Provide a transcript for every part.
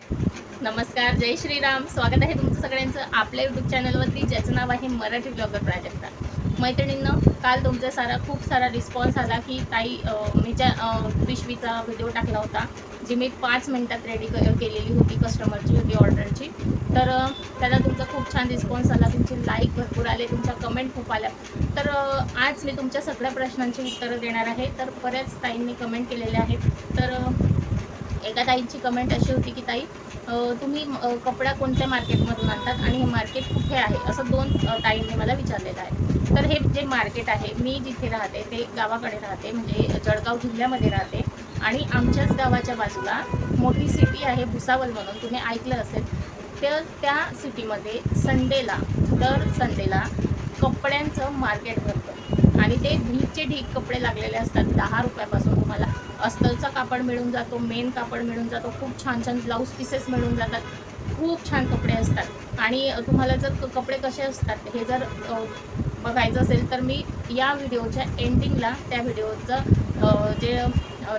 नमस्कार, जय श्रीराम. स्वागत आहे तुमचं सगळ्यांचं आपल्या यूट्यूब चॅनलवरती, ज्याचं नाव आहे मराठी ब्लॉगर प्राजक्ता. मैत्रिणींनो, काल तुमचा खूप सारा रिस्पॉन्स आला की ताई मी ज्या पिशवीचा व्हिडिओ टाकला होता, जी मी 5 मिनिटात रेडी केलेली होती, कस्टमरची होती ऑर्डरची. तर त्याला तुमचा खूप छान रिस्पॉन्स आला, तुमचे लाईक भरपूर आले, तुमच्या कमेंट खूप आल्या. तर आज मी तुमच्या सगळ्या प्रश्नांची उत्तरं देणार आहे. तर बऱ्याच ताईंनी कमेंट केलेले आहेत. तर एका ताईंची कमेंट अशी होती की ताई, तुम्ही कपडा कोणत्या मार्केटमधून आणतात आणि हे मार्केट कुठे आहे, असं 2 ताईंनी मला विचारलेलं आहे. तर हे जे मार्केट आहे, मी जिथे राहते ते गावाकडे राहते, म्हणजे जळगाव जिल्ह्यामध्ये राहते. आणि आमच्याच गावाच्या बाजूला मोठी सिटी आहे भुसावळ म्हणून, तुम्ही ऐकलं असेल. तर त्या सिटीमध्ये दर संडेला कपड्यांचं मार्केट भरतं आणि ते ढीगचे ढीग कपडे लागलेले असतात. 10 रुपयापासून तुम्हाला अस्तरचा कापड मिळून जातो, मेन कापड मिळून जातो, खूप छान छान ब्लाऊज पीसेस मिळून जातात, खूप छान कपडे असतात. आणि तुम्हाला जर कपडे कसे असतात हे जर बघायचं असेल तर मी या व्हिडिओच्या एंडिंगला त्या व्हिडिओचं जे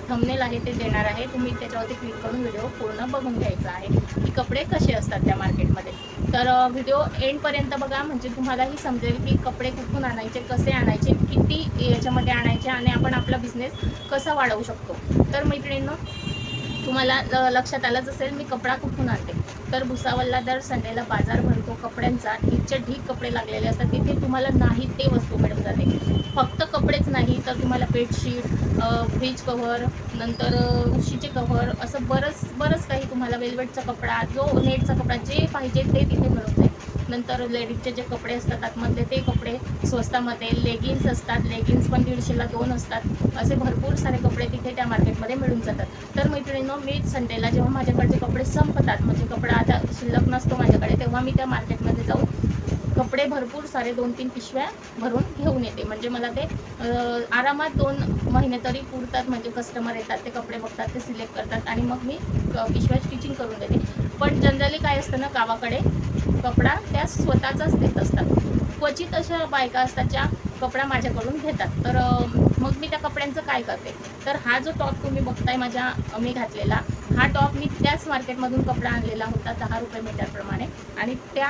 थंबनेल आहे ते देणार आहे. तुम्ही त्याच्यावरती क्लिक करून व्हिडिओ पूर्ण बघून घ्यायचा आहे की कपडे कसे असतात त्या मार्केटमध्ये. तर व्हिडिओ एंडपर्यंत बघा, म्हणजे तुम्हालाही समजेल की कपडे कुठून आणायचे, कसे आणायचे, किती याच्यामध्ये आणायचे आणि आपण आपला बिझनेस कसा वाढवू शकतो. तर मैत्रिणींनो, तुम्हाला लक्षात आलंच असेल मी कपडा कुठून आणते. तर भुसावळला दर संडेला बाजार भरतो कपड्यांचा. ढीगच्या ढीग कपडे लागलेले असतात. तिथे तुम्हाला नाही ते वस्तू मिळून जाते. फक्त कपडेच नाही तर तुम्हाला बेडशीट, फ्रीज कव्हर, नंतर उशीचे कव्हर, असं बरंच काही तुम्हाला वेलवेटचा कपडा, जो नेटचा कपडा, जे पाहिजे ते तिथे मिळून जाईल. नंतर लेडीजचे जे कपडे असतात आतमधले ते कपडे स्वस्तामध्ये, लेगिन्स असतात, लेगिन्स पण 150ला 2 असतात. असे भरपूर सारे कपडे तिथे त्या मार्केटमध्ये मिळून जातात. तर मैत्रिणींनो, मी संडेला जेव्हा माझ्याकडचे कपडे संपतात, म्हणजे कपडा आता शिल्लक नसतो माझ्याकडे, तेव्हा मी त्या मार्केटमध्ये जाऊन कपडे भरपूर सारे 2-3 पिशव्या भरून घेऊन येते. म्हणजे मला ते आरामात 2 महिने तरी पुरतात. म्हणजे कस्टमर येतात, ते कपडे बघतात, ते सिलेक्ट करतात आणि मग मी पिशव्या स्टिचिंग करून देते. पण जनरली काय असतं ना, गावाकडे कपडा त्या स्वतःचाच देत असतात. क्वचित अशा बायका असतात ज्या कपडा माझ्याकडून घेतात. तर मग मी त्या कपड्यांचं काय करते, तर हा जो टॉप तुम्ही बघताय मी घातलेला, हा टॉप मी त्याच मार्केटमधून कपडा आणलेला होता 10 रुपये मीटरप्रमाणे. आणि त्या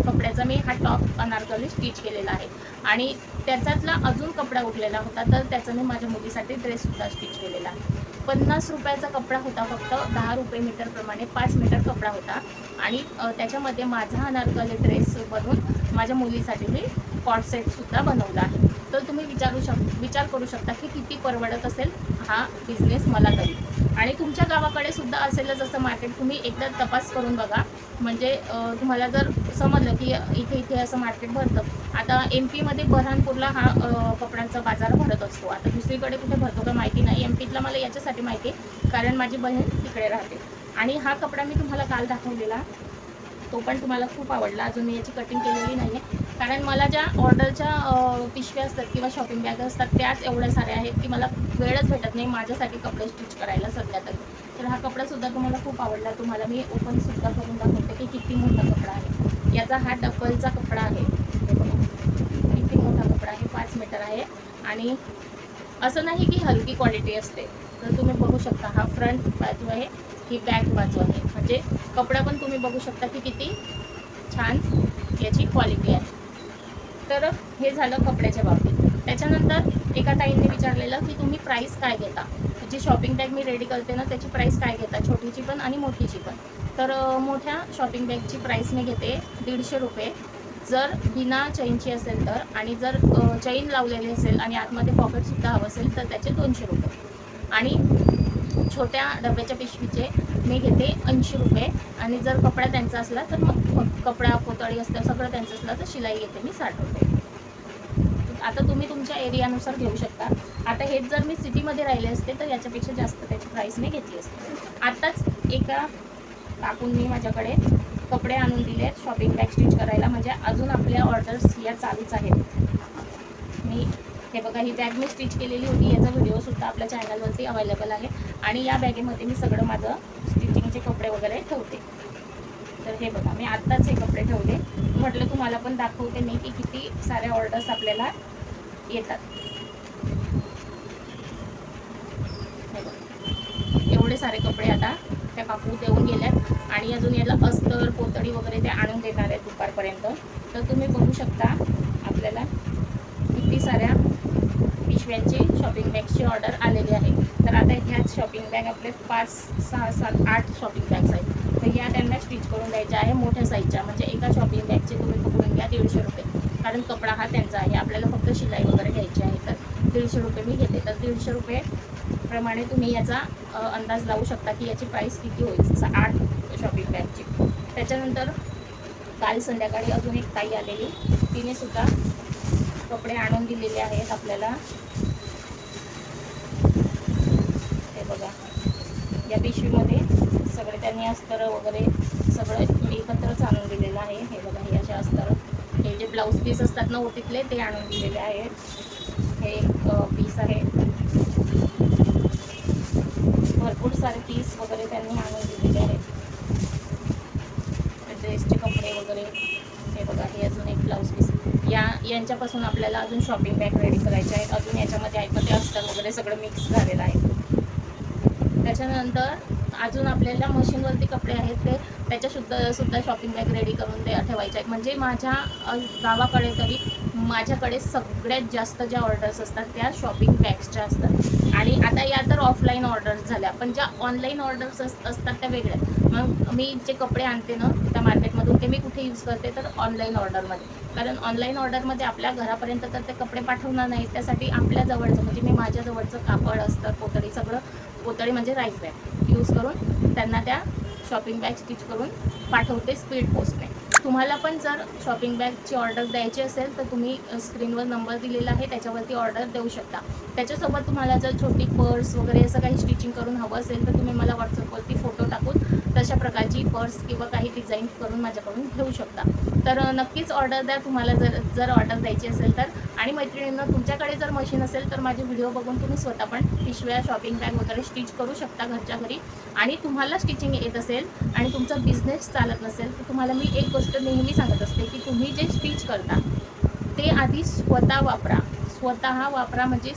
कपड्याचा मी हा टॉप अनारकली स्टिच केलेला आहे. आणि त्याच्यातला अजून कपडा उरलेला होता, तर त्याचा मी माझ्या मुलीसाठी ड्रेससुद्धा स्टिच केलेला आहे. 50 रुपयाचा कपडा होता, फक्त 10 रुपये मीटरप्रमाणे 5 मीटर कपडा होता. आणि त्याच्यामध्ये माझा अनारकली ड्रेस बनवून माझ्या मुलीसाठी मी कॉट सेटसुद्धा बनवला आहे. तर तुम्ही विचार करू शकता की किती परवडत असेल हा बिझनेस मला तरी. आणि तुमच्या गावाकडे सुद्धा असेलच असं मार्केट, तुम्ही एकदा तपास करून बघा. म्हणजे तुम्हाला जर समजलं की इथे असं मार्केट भरतं. आता MP मध्ये बऱ्हाणपूरला हा कपड्यांचा बाजार भरत असतो. आता दुसरीकडे कुठे भरतो का माहिती नाही. MPतला मला याच्यासाठी माहिती आहे कारण माझी बहीण तिकडे राहते. आणि हा कपडा मी तुम्हाला काल दाखवलेला, तो पण तुम्हाला खूप आवडला. अजून मी याची कटिंग केलेली नाही आहे, कारण मला ज्या ऑर्डरच्या पिशव्या असतात किंवा शॉपिंग बॅग असतात त्याच एवढ्या साऱ्या आहेत की मला वेळच भेटत नाही माझ्यासाठी कपडे स्टिच करायला सध्या तरी. तर हा कपडासुद्धा तुम्हाला खूप आवडला. तुम्हाला मी ओपनसुद्धा करून दाखवते की किती मोठा कपडा आहे. याचा हा डबलचा कपडा आहे. हे बघा किती मोठा कपडा आहे, 5 मीटर आहे. आणि असं नाही की हलकी क्वालिटी असते. तर तुम्ही बघू शकता, हा फ्रंट बाजू आहे, ही बॅक बाजू आहे. म्हणजे कपडा पण तुम्ही बघू शकता की किती छान याची क्वालिटी आहे. तर हे झालं कपड्याच्या बाबतीत. त्याच्यानंतर एका ताईंनी विचारलेलं की तुम्ही प्राईस काय घेता, जी शॉपिंग बॅग मी रेडी करते ना त्याची प्राईस काय घेता, छोटीची पण आणि मोठीची पण. तर मोठ्या शॉपिंग बॅगची प्राईस मी घेते 150 रुपये, जर बिना चैनची असेल तर. आणि जर चैन लावलेली असेल आणि आतमध्ये पॉकेटसुद्धा हवं असेल तर त्याचे 200 रुपये. आणि छोट्या डब्याच्या पिशवीचे मी घेते 80 रुपये. आणि जर कपडा त्यांचा असला तर मग कपडा पोतळी असतं सगळं त्यांचं असलं तर शिलाई घेते मी 60 रुपये. आता तुम्ही तुमच्या एरियानुसार घेऊ शकता. आता हेच जर मी सिटीमध्ये राहिले असते तर याच्यापेक्षा जास्त त्याची प्राईस मी घेतली असते. आत्ताच एका काकूंनी माझ्याकडे कपडे आणून दिले शॉपिंग बॅग स्टिच करायला, म्हणजे अजून आपल्या ऑर्डर्स या चालूच आहेत. हे बघा, ही बॅग मी स्टिच केलेली होती, याचा व्हिडिओसुद्धा आपल्या चॅनलवरती अवेलेबल आहे. आणि या बॅगेमध्ये मी सगळं माझं स्टिचिंगचे कपडे वगैरे ठेवते. तर हे बघा, मी आत्ताच हे कपडे ठेवले, म्हटलं तुम्हाला पण दाखवते मी की किती साऱ्या ऑर्डर्स आपल्याला येतात. हे बघा, एवढे सारे कपडे आता त्या काकू देऊन गेल्यात आणि अजून याला अस्तर पोतडी वगैरे ते आणून देणार आहेत दुपारपर्यंत. तर तुम्ही बघू शकता आपल्याला किती साऱ्या पिशव्यांची शॉपिंग बॅगची ऑर्डर आलेली आहे. तर आता ह्याच शॉपिंग बॅग आपले 5, 6, 7, 8 शॉपिंग बॅग्स आहेत. तर ह्या त्यांना स्टिच करून द्यायच्या आहे मोठ्या साईजच्या. म्हणजे एका शॉपिंग बॅगचे तुम्ही पकडून घ्या 150 रुपये, कारण कपडा हा त्यांचा आहे, आपल्याला फक्त शिलाई वगैरे घ्यायची आहे. तर 150 रुपये मी घेते. तर 150 रुपये प्रमाणे तुम्ही याचा अंदाज लावू शकता की याची प्राईस किती होईल 8 शॉपिंग बॅगची. त्याच्यानंतर काल संध्याकाळी अजून एक ताई आलेली, तिने सुद्धा कपडे आणून दिलेले आहेत आपल्याला. हे बघा, या पिशवीमध्ये सगळे त्यांनी अस्तर वगैरे सगळं एकत्रच आणून दिलेलं आहे. हे बघा, हे असे अस्तर, हे जे ब्लाऊज पीस असतात ना ओटीतले ते आणून दिलेले आहेत. हे एक पीस आहे, भरपूर सारे पीस वगैरे त्यांनी आणून दिलेले आहेत. ड्रेसचे कपडे वगैरे. हे बघा, हे अजून एक ब्लाऊज पीस. यांच्यापासून आपल्याला अजून शॉपिंग बॅग रेडी करायचे आहेत. अजून याच्यामध्ये ऐकते अस्तर वगैरे सगळं मिक्स झालेलं आहे. त्याच्यानंतर अजून आपल्याला मशीनवरती कपडे आहेत ते त्याच्या सुद्धा शॉपिंग बॅग रेडी करून ठेवायचे आहेत. म्हणजे माझ्या गावाकडे तरी माझ्याकडे सगळ्यात जास्त ज्या ऑर्डर्स असतात त्या शॉपिंग बॅग्सच्या असतात. आणि आता या तर ऑफलाईन ऑर्डर्स झाल्या, पण ज्या ऑनलाईन ऑर्डर्स असतात त्या वेगळ्या. मग मी जे कपडे आणते ना त्या मार्केटमधून ते मी कुठे यूज करते तर ऑनलाईन ऑर्डरमध्ये. कारण ऑनलाईन ऑर्डरमध्ये आपल्या घरापर्यंत तर ते कपडे पाठवणार नाही, त्यासाठी आपल्या जवळचं म्हणजे मी माझ्या जवळचं कापड असतं पोतडी सगळं, पोतडी म्हणजे राईस बॅग यूज करून त्यांना त्या शॉपिंग बॅग स्टिच करून पाठवते स्पीड पोस्टने. तुम्हाला पण जर शॉपिंग बॅगची ऑर्डर द्यायची असेल तर तुम्ही स्क्रीनवर नंबर दिलेला आहे त्याच्यावरती ऑर्डर देऊ शकता. त्याच्यासोबत तुम्हाला जर छोटी पर्स वगैरे असं काही स्टिचिंग करून हवं असेल तर तुम्ही मला व्हॉट्सअपवरती फोटो टाकून तशा प्रकारची पर्स किंवा काही डिझाईन करून माझ्याकडून घेऊ शकता. तर नक्कीच ऑर्डर द्या तुम्हाला जर ऑर्डर द्यायची असेल तर. आणि मैत्रिणींना तुमच्याकडे जर मशीन असेल तर माझे व्हिडिओ बघून तुम्ही स्वतः पण पिशव्या शॉपिंग बॅग वगैरे स्टिच करू शकता घरच्या घरी. आणि तुम्हाला स्टिचिंग येत असेल आणि तुमचा बिझनेस चालत नसेल तर तुम्हाला मी एक गोष्ट नेहमी सांगत असते की तुम्ही जे स्टिच करता ते आधी स्वतः वापरा. म्हणजे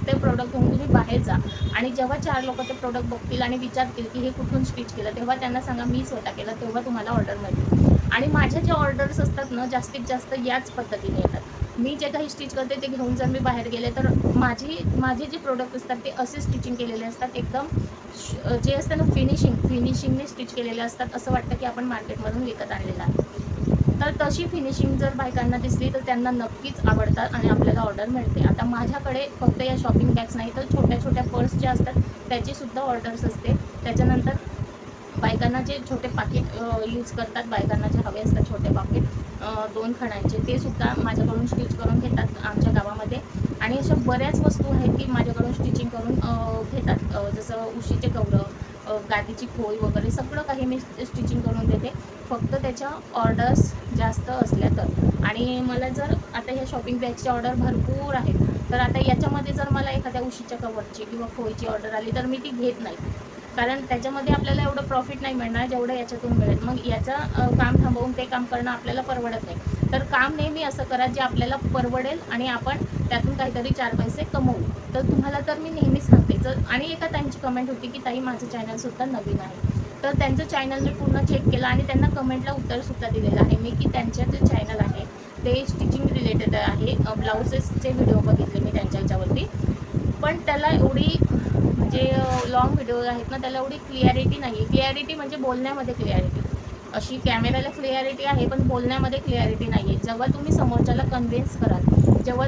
ते प्रोडक्ट घेऊन तुम्ही बाहेर जा आणि जेव्हा 4 लोक ते प्रोडक्ट बघतील आणि विचारतील की हे कुठून स्टिच केलं, तेव्हा त्यांना सांगा मी स्वतः केलं, तेव्हा तुम्हाला ऑर्डर मिळतील. आणि माझ्या ज्या ऑर्डर्स असतात ना जास्तीत जास्त याच पद्धतीने येतात. मी जे काही स्टिच करते ते घेऊन जर मी बाहेर गेले तर माझे जे प्रोडक्ट असतात ते असे स्टिचिंग केलेले असतात, एकदम जे असतं ना फिनिशिंगने स्टिच केलेले असतात. असं वाटतं की आपण मार्केटमधून विकत आणलेलं आहे. तर तशी फिनिशिंग जर बायकांना दिसली तर त्यांना नक्कीच आवडतात आणि आपल्याला ऑर्डर मिळते. आता माझ्याकडे फक्त या शॉपिंग बॅग्स नाही तर छोट्या छोट्या पर्स ज्या असतात त्याचीसुद्धा ऑर्डर्स असते. त्याच्यानंतर बायकांना जे छोटे पाकिट यूज करतात, बायकांना जे हवे असतात छोटे पाकिट 2 खणांचे, ते सुद्धा माझ्याकडून स्टिच करून घेतात आमच्या गावामध्ये. आणि अशा बऱ्याच वस्तू आहेत की माझ्याकडून स्टिचिंग करून घेतात. जसं उशीचे कवरं, गादीची खोय वगैरे सगळं काही मी स्टिचिंग करून देते, फक्त त्याच्या ऑर्डर्स जास्त असल्या तर. आणि मला जर आता ह्या शॉपिंग बॅगची ऑर्डर भरपूर आहेत, तर आता याच्यामध्ये जर मला एखाद्या उशीच्या कवरची किंवा खोयची ऑर्डर आली तर मी ती घेत नाही, कारण त्याच्यामध्ये आपल्याला एवढं प्रॉफिट नाही मिळणार जेवढं याच्यातून मिळेल. मग याचं काम थांबवून ते काम करणं आपल्याला परवडत नाही. तर काम नेहमी असं करा जे आपल्याला परवडेल आणि आपण त्यातून काहीतरी 4 पैसे कमवू. तर तुम्हाला तर मी नेहमी सांगते. आणि एका ताईंची कमेंट होती की ताई माझं चॅनलसुद्धा नवीन आहे, तर त्यांचं चॅनल मी पूर्ण चेक केलं आणि त्यांना कमेंटला उत्तरसुद्धा दिलेलं आहे मी की त्यांचं जे चॅनल आहे ते स्टिचिंग रिलेटेड आहे. ब्लाउजेसचे व्हिडिओ बघितले मी त्यांच्या ह्याच्यावरती, पण त्याला एवढी म्हणजे लॉंग व्हिडिओ आहेत ना त्याला एवढी क्लिअरिटी नाही आहे. क्लिअरिटी म्हणजे बोलण्यामध्ये क्लिअरिटी, अशी कॅमेऱ्याला क्लिअरिटी आहे पण बोलण्यामध्ये क्लिअरिटी नाही आहे. जेव्हा तुम्ही समोरच्याला कन्व्हिन्स कराल, जेव्हा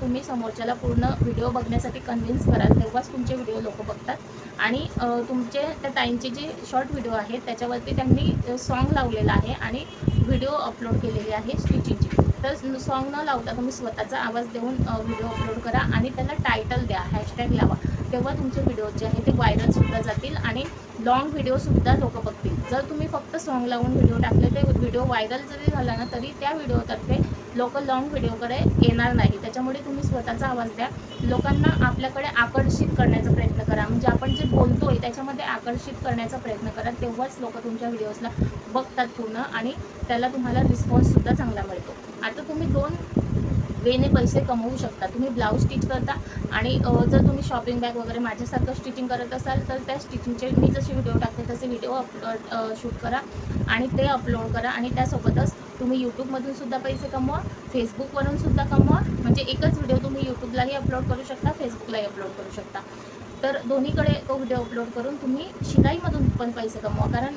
तुम्ही समोरच्याला पूर्ण व्हिडिओ बघण्यासाठी कन्व्हिन्स कराल, तेव्हाच तुमचे व्हिडिओ लोक बघतात. आणि तुमचे त्या ताईंचे जे शॉर्ट व्हिडिओ आहेत त्याच्यावरती त्यांनी सॉन्ग लावलेलं आहे आणि व्हिडिओ अपलोड केलेली आहे स्टिचिंगची. तर सॉन्ग न लावता तुम्ही स्वतःचा आवाज देऊन व्हिडिओ अपलोड करा आणि त्याला टायटल द्या, हॅशटॅग लावा, तेव्हा तुमचे व्हिडिओ जे आहे ते व्हायरलसुद्धा जातील आणि लॉंग व्हिडिओसुद्धा लोक बघतील. जर तुम्ही फक्त सॉन्ग लावून व्हिडिओ टाकले ते व्हिडिओ व्हायरल जरी झाला ना तरी त्या व्हिडिओतर्फे लोक लॉंग व्हिडिओकडे येणार नाही. त्याच्यामुळे तुम्ही स्वतःचा आवाज द्या, लोकांना आपल्याकडे आकर्षित करण्याचा प्रयत्न करा. म्हणजे आपण जे बोलतोय त्याच्यामध्ये आकर्षित करण्याचा प्रयत्न करा, तेव्हाच लोक तुमच्या व्हिडिओजला बघतात पूर्ण आणि त्याला तुम्हाला रिस्पॉन्ससुद्धा चांगला मिळतो. आता तुम्ही 2 वेने पैसे कमवू शकता. तुम्ही ब्लाऊज स्टिच करता आणि जर तुम्ही शॉपिंग बॅग वगैरे माझ्यासारखं स्टिचिंग करत असाल तर त्या स्टिचिंगचे मी जसे व्हिडिओ टाकते तसे व्हिडिओ शूट करा आणि ते अपलोड करा. आणि त्यासोबतच तुम्ही यूट्यूबमधून सुद्धा पैसे कमवा, फेसबुकवरून सुद्धा कमवा. म्हणजे एकच व्हिडिओ तुम्ही यूट्यूबलाही अपलोड करू शकता, फेसबुकलाही अपलोड करू शकता. तर दोन्हीकडे तो व्हिडिओ अपलोड करून तुम्ही शिलाईमधून पण पैसे कमवा. कारण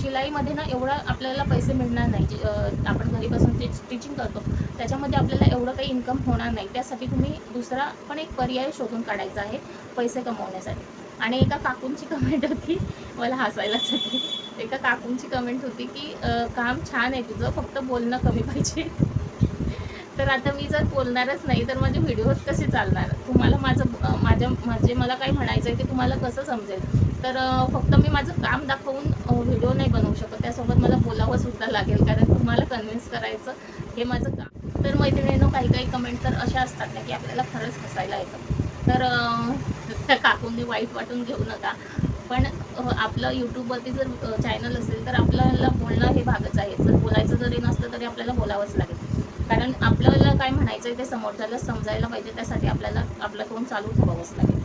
शिलाईमध्ये ना एवढा आपल्याला पैसे मिळणार नाही. आपण घरी बसून ते स्टिचिंग करतो त्याच्यामध्ये आपल्याला एवढं काही इन्कम होणार नाही. त्यासाठी तुम्ही दुसरा पण एक पर्याय शोधून काढायचा आहे पैसे कमवण्यासाठी. आणि एका काकूंची कमेंट होती, मला हसायलाच येते. एका काकूंची कमेंट होती की काम छान आहे तुझं, फक्त बोलणं कमी पाहिजे. तर आता मी जर बोलणारच नाही तर माझे व्हिडिओज कसे चालणार? तुम्हाला म्हणजे मला काय म्हणायचं आहे ते तुम्हाला कसं समजेल? तर फक्त मी माझं काम दाखवून व्हिडिओ नाही बनवू शकत, त्यासोबत मला बोलावंसुद्धा लागेल, कारण तुम्हाला कन्व्हिन्स करायचं हे माझं काम. तर मैत्रिणींनो, काही कमेंट तर अशा असतात ना की आपल्याला खरंच हसायला येतं. तर त्या काकूंनी वाईट वाटून घेऊ नका. पण आपलं यूट्यूबवरती जर चॅनल असेल तर आपल्याला बोलणं हे भागच आहे. जर बोलायचं जरी नसलं तरी आपल्याला बोलावंच लागेल. कारण आपल्याला काय म्हणायचं आहे ते समोरच्याला समजायला पाहिजे, त्यासाठी आपल्याला आपलं तोंड चालू ठेवावंच लागेल.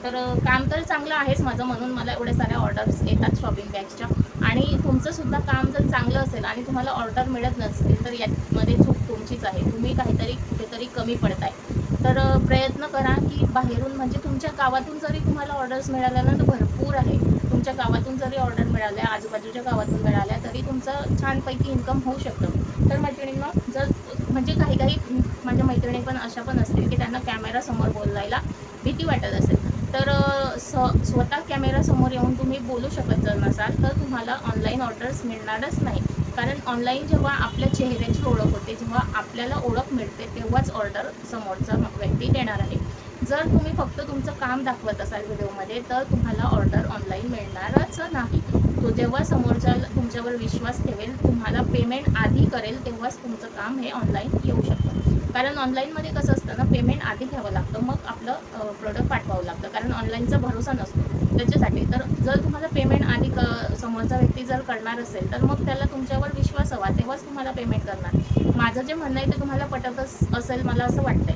तर काम तर चांगलं आहेच माझं, म्हणून मला एवढ्या साऱ्या ऑर्डर्स येतात शॉपिंग बॅग्सच्या. आणि तुमचंसुद्धा काम जर चांगलं असेल आणि तुम्हाला ऑर्डर मिळत नसतील तर यामध्ये चूक तुमचीच आहे. तुम्ही कुठेतरी कमी पडताय. तर प्रयत्न करा की बाहेरून, म्हणजे तुमच्या गावातून जरी तुम्हाला ऑर्डर्स मिळाल्या ना तर भरपूर आहे. तुमच्या गावातून जरी ऑर्डर मिळाल्या, आजूबाजूच्या गावातून मिळाल्या, तरी तुमचं छानपैकी इन्कम होऊ शकतं. तर मैत्रिणींना जर म्हणजे काही माझ्या मैत्रिणी पण अशा पण असतील की त्यांना कॅमेरासमोर बोलायला भीती वाटत असेल, तर स्वतः कॅमेरासमोर येऊन तुम्ही बोलू शकत जर नसाल तर तुम्हाला ऑनलाईन ऑर्डर्स मिळणारच नाही. कारण ऑनलाईन जेव्हा आपल्या चेहऱ्याची ओळख होते, जेव्हा आपल्याला ओळख मिळते, तेव्हाच ऑर्डर समोरचा व्यक्ती देणार आहे. जर तुम्ही फक्त तुमचं काम दाखवत असाल व्हिडिओमध्ये तर तुम्हाला ऑर्डर ऑनलाईन मिळणारच नाही. तो जेव्हा समोरचा तुमच्यावर विश्वास ठेवेल, तुम्हाला पेमेंट आधी करेल, तेव्हाच तुमचं काम हे ऑनलाईन येऊ शकतं. कारण ऑनलाईनमध्ये कसं असतं ना, पेमेंट आधी घ्यावं लागतं, मग आपलं प्रोडक्ट पाठवावं लागतं. कारण ऑनलाईनचा भरोसा नसतो त्याच्यासाठी. तर जर तुम्हाला पेमेंट आधी समोरचा व्यक्ती जर करणार असेल तर मग त्याला तुमच्यावर विश्वास हवा, तेव्हाच तुम्हाला पेमेंट करणार. माझं जे म्हणणं आहे ते तुम्हाला पटतच असेल मला असं वाटतंय.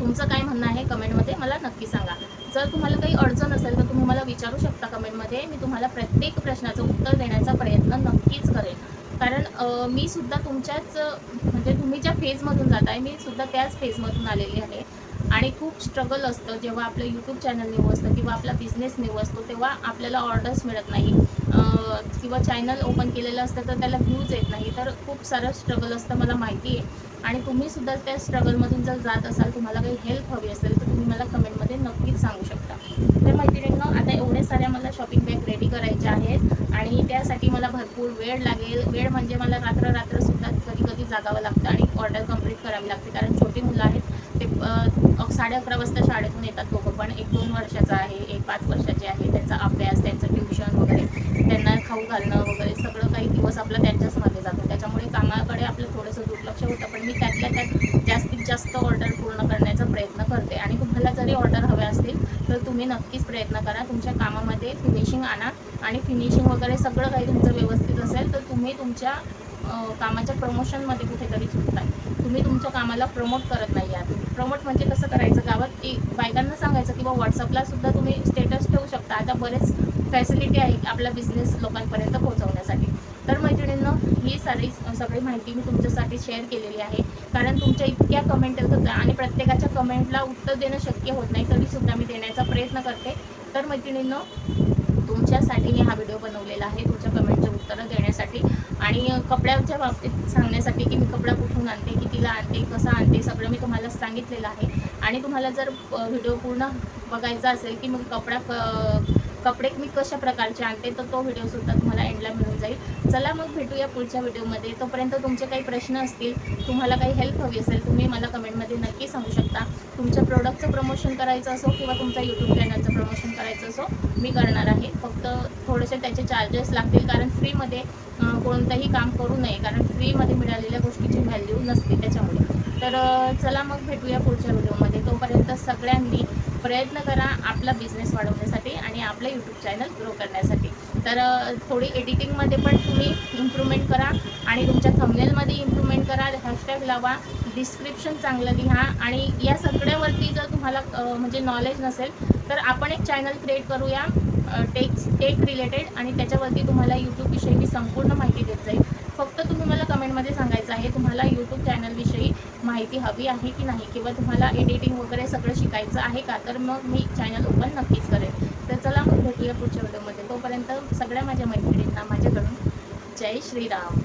तुमचं काय म्हणणं आहे कमेंटमध्ये मला नक्की सांगा. जर तुम्हाला काही अडचण असेल तर तुम्ही मला विचारू शकता कमेंटमध्ये. मी तुम्हाला प्रत्येक प्रश्नाचं उत्तर देण्याचा प्रयत्न नक्कीच करेन. कारण मी सुद्धा तुमच्याच म्हणजे तुम्ही ज्या फेजमधून जात आहे, मी सुद्धा त्याच फेजमधून आलेली आहे. आणि खूप स्ट्रगल असतं जेव्हा आपलं यूट्यूब चॅनल न्यू असतं किंवा आपला बिझनेस न्यू असतो, तेव्हा आपल्याला ऑर्डर्स मिळत नाही किंवा चॅनल ओपन केलेलं असतं तर त्याला व्ह्यूज येत नाही. तर खूप सारं स्ट्रगल असतं, मला माहिती आहे. आणि तुम्हीसुद्धा त्या स्ट्रगलमधून जर जात असाल, तुम्हाला काही हेल्प हवी असेल तर तुम्ही मला कमेंटमध्ये नक्कीच सांगू शकता. तर मैत्रिणींनो, आता एवढ्या साऱ्या मला शॉपिंग बॅग रेडी करायच्या आहेत आणि त्यासाठी मला भरपूर वेळ लागेल. वेळ म्हणजे मला रात्रसुद्धा कधी जागावं लागतं आणि ऑर्डर कंप्लीट करावी लागते. कारण छोटी मुलं आहेत, ते 11:30 वाजता शाळेतून येतात दोघं पण. एक 2 वर्षाचा आहे, एक 5 वर्षाचे आहे. त्यांचा अभ्यास, त्यांचं ट्युशन वगैरे, त्यांना खाऊ घालणं वगैरे सगळं काही दिवस आपला त्यांच्याच मागे जातो. त्याच्यामुळे कामाकडे आपलं थोडंसं दुर्लक्ष होतं. पण मी त्यातल्या त्यात जास्तीत जास्त ऑर्डर पूर्ण करण्याचा प्रयत्न करते. आणि तुम्हाला जरी ऑर्डर हव्या असतील तर तुम्ही नक्कीच प्रयत्न करा. तुमच्या कामामध्ये फिनिशिंग आणा आणि फिनिशिंग वगैरे सगळं काही तुमचं व्यवस्थित असेल तर तुम्ही तुमच्या कामाच्या प्रमोशनमध्ये कुठेतरी चुकताय. तुम्ही तुमच्या कामाला प्रमोट करत नाही आहात. प्रमोट म्हणजे कसं करायचं, गावात बायकांना सांगायचं किंवा व्हॉट्सअपला सुद्धा तुम्ही स्टेटस ठेवू शकता. आता बरेच फॅसिलिटी आहे आपला बिझनेस लोकांपर्यंत पोहोचवण्यासाठी. तर मैत्रिणींनो, ही सगळी माहिती मी तुमच्यासाठी शेअर केलेली आहे. कारण तुमच्या इतक्या कमेंट येत होत्या आणि प्रत्येकाच्या कमेंटला उत्तर देणं शक्य होत नाही, तरीसुद्धा मी देण्याचा प्रयत्न करते. तर मैत्रिणींनो, तुमच्यासाठी मी हा व्हिडिओ बनवलेला आहे, तुमच्या कमेंटचे उत्तरं देण्यासाठी आणि कपड्याच्या बाबतीत सांगण्यासाठी की मी कपडा कुठून आणते, कितीला आणते, कसा आणते, सगळं मी तुम्हाला सांगितलेलं आहे. आणि तुम्हाला जर व्हिडिओ पूर्ण बघायचा असेल की मग कपडे मी कशा प्रकारचे आणते, तर तो व्हिडिओसुद्धा तुम्हाला एंडला मिळून जाईल. चला मग भेटूया पुढच्या व्हिडिओमध्ये. तोपर्यंत तुमचे काही प्रश्न असतील, तुम्हाला काही हेल्प हवी असेल, तुम्ही मला कमेंटमध्ये नक्की सांगू शकता. तुमच्या प्रोडक्टचं प्रमोशन करायचं असो किंवा तुमच्या यूट्यूब चॅनलचं प्रमोशन करायचं असो, मी करणार आहे. फक्त थोडेसे त्याचे चार्जेस लागतील, कारण फ्रीमध्ये कोणतंही काम करू नये, कारण फ्रीमध्ये मिळालेल्या गोष्टीची व्हॅल्यू नसते त्याच्यामुळे. तर चला मग भेटूया पुढच्या व्हिडिओमध्ये. तोपर्यंत सगळ्यांनी प्रयत्न करा आपला बिझनेस वाढवण्यासाठी आणि आपलं यूट्यूब चॅनल ग्रो करण्यासाठी. तर थोडी एडिटिंगमध्ये पण तुम्ही इम्प्रूव्हमेंट करा आणि तुमच्या थंबनेलमध्ये इम्प्रूव्हमेंट करा. हॅशटॅग लावा डिस्क्रिप्शन चांगलं लिहा. आणि या सगळ्यावरती जर तुम्हाला म्हणजे नॉलेज नसेल तर आपण एक चॅनल क्रिएट करूया टेक रिलेटेड, आणि त्याच्यावरती तुम्हाला यूट्यूबविषयी मी संपूर्ण माहिती देत जाईल. फक्त तुम्ही मला कमेंटमध्ये सांगायचं आहे तुम्हाला यूट्यूब चॅनलविषयी माहिती हवी आहे की नाही, किंवा तुम्हाला एडिटिंग वगैरे सगळं शिकायचं आहे का, तर मग मी चॅनल ओपन नक्कीच करेन. तर चला मग भेटूया पुढच्या व्हिडिओमध्ये. तोपर्यंत सगळ्या माझ्या मैत्रिणींना माझ्याकडून जय श्रीराम.